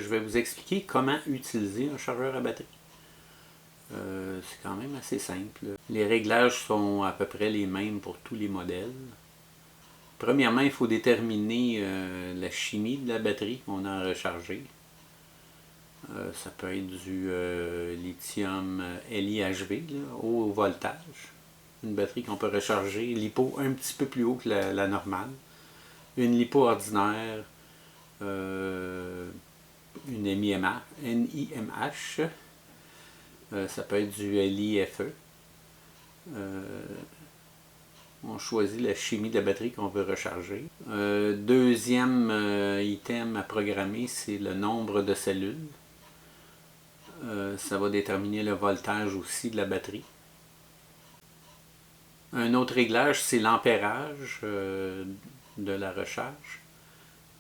vais vous expliquer comment utiliser un chargeur à batterie. C'est quand même assez simple. Les réglages sont à peu près les mêmes pour tous les modèles. Premièrement, il faut déterminer la chimie de la batterie qu'on a à recharger. Ça peut être du lithium LiHV, haut voltage. Une batterie qu'on peut recharger, LiPo un petit peu plus haut que la normale. Une LiPo ordinaire, une NIMH. Ça peut être du LiFe. On choisit la chimie de la batterie qu'on veut recharger. Deuxième item à programmer, c'est le nombre de cellules. Ça va déterminer le voltage aussi de la batterie. Un autre réglage, c'est l'ampérage de la recharge.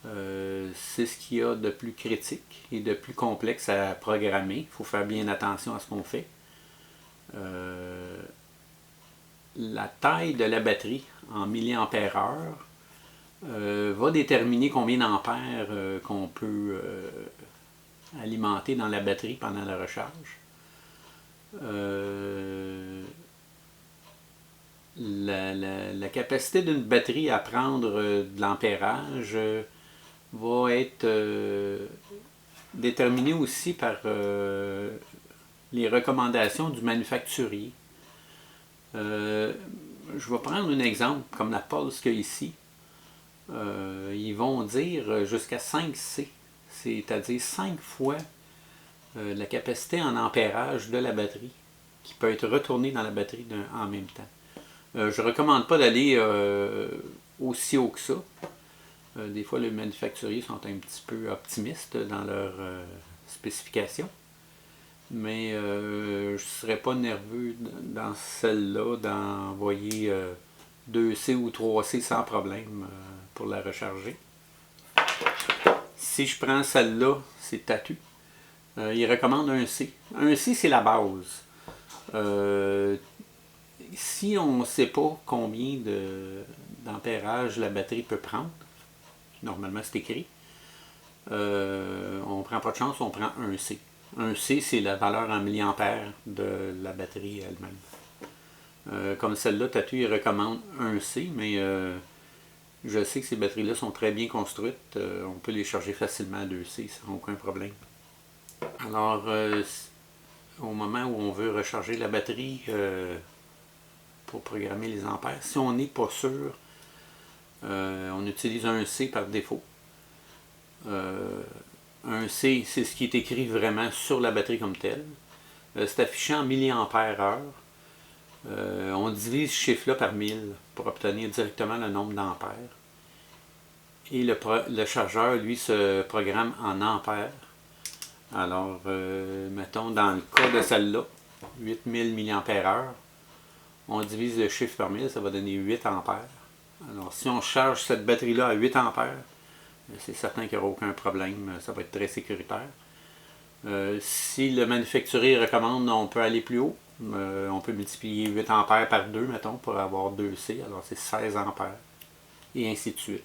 C'est ce qu'il y a de plus critique et de plus complexe à programmer. Il faut faire bien attention à ce qu'on fait. La taille de la batterie en milliampères-heure va déterminer combien d'ampères qu'on peut alimenter dans la batterie pendant la recharge. La capacité d'une batterie à prendre de l'ampérage va être déterminée aussi par les recommandations du manufacturier. Je vais prendre un exemple comme la Polska ici. Ils vont dire jusqu'à 5C, c'est-à-dire 5 fois la capacité en ampérage de la batterie qui peut être retournée dans la batterie en même temps. Je ne recommande pas d'aller aussi haut que ça. Des fois, les manufacturiers sont un petit peu optimistes dans leurs spécifications. Mais je ne serais pas nerveux dans celle-là d'envoyer 2C ou 3C sans problème pour la recharger. Si je prends celle-là, c'est Tatu. Il recommande un C. Un C, c'est la base. Si on ne sait pas combien d'ampérage la batterie peut prendre, normalement c'est écrit, on ne prend pas de chance, on prend un C. Un C, c'est la valeur en milliampères de la batterie elle-même. Comme celle-là, Tatu, il recommande un C, mais je sais que ces batteries-là sont très bien construites. On peut les charger facilement à 2C sans aucun problème. Alors, au moment où on veut recharger la batterie pour programmer les ampères, si on n'est pas sûr, on utilise un C par défaut. Un C, c'est ce qui est écrit vraiment sur la batterie comme telle. C'est affiché en milliampères-heure. On divise ce chiffre-là par 1000 pour obtenir directement le nombre d'ampères. Et le chargeur, lui, se programme en ampères. Alors, mettons, dans le cas de celle-là, 8000 mAh, on divise le chiffre par 1000, ça va donner 8 ampères. Alors, si on charge cette batterie-là à 8 ampères, c'est certain qu'il n'y aura aucun problème, ça va être très sécuritaire. Si le manufacturier recommande, on peut aller plus haut. On peut multiplier 8 ampères par 2, mettons, pour avoir 2C, alors c'est 16 ampères, et ainsi de suite.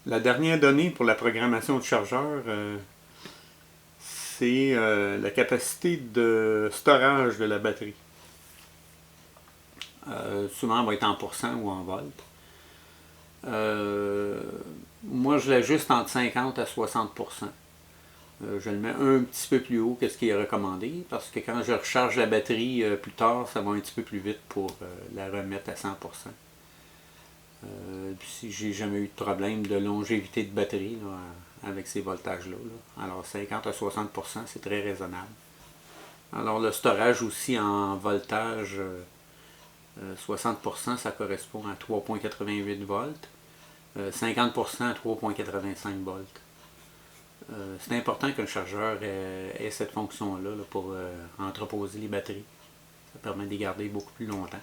La dernière donnée pour la programmation du chargeur, c'est la capacité de storage de la batterie. Souvent, elle va être en pourcent ou en volts. Moi, je l'ajuste entre 50 à 60%. Je le mets un petit peu plus haut que ce qui est recommandé, parce que quand je recharge la batterie plus tard, ça va un petit peu plus vite pour la remettre à 100%. Puis j'ai jamais eu de problème de longévité de batterie là, avec ces voltages-là. Alors 50 à 60%, c'est très raisonnable. Alors le storage aussi en voltage, 60%, ça correspond à 3,88 volts. 50% à 3,85 volts. C'est important que le chargeur ait cette fonction-là pour entreposer les batteries. Ça permet de les garder beaucoup plus longtemps.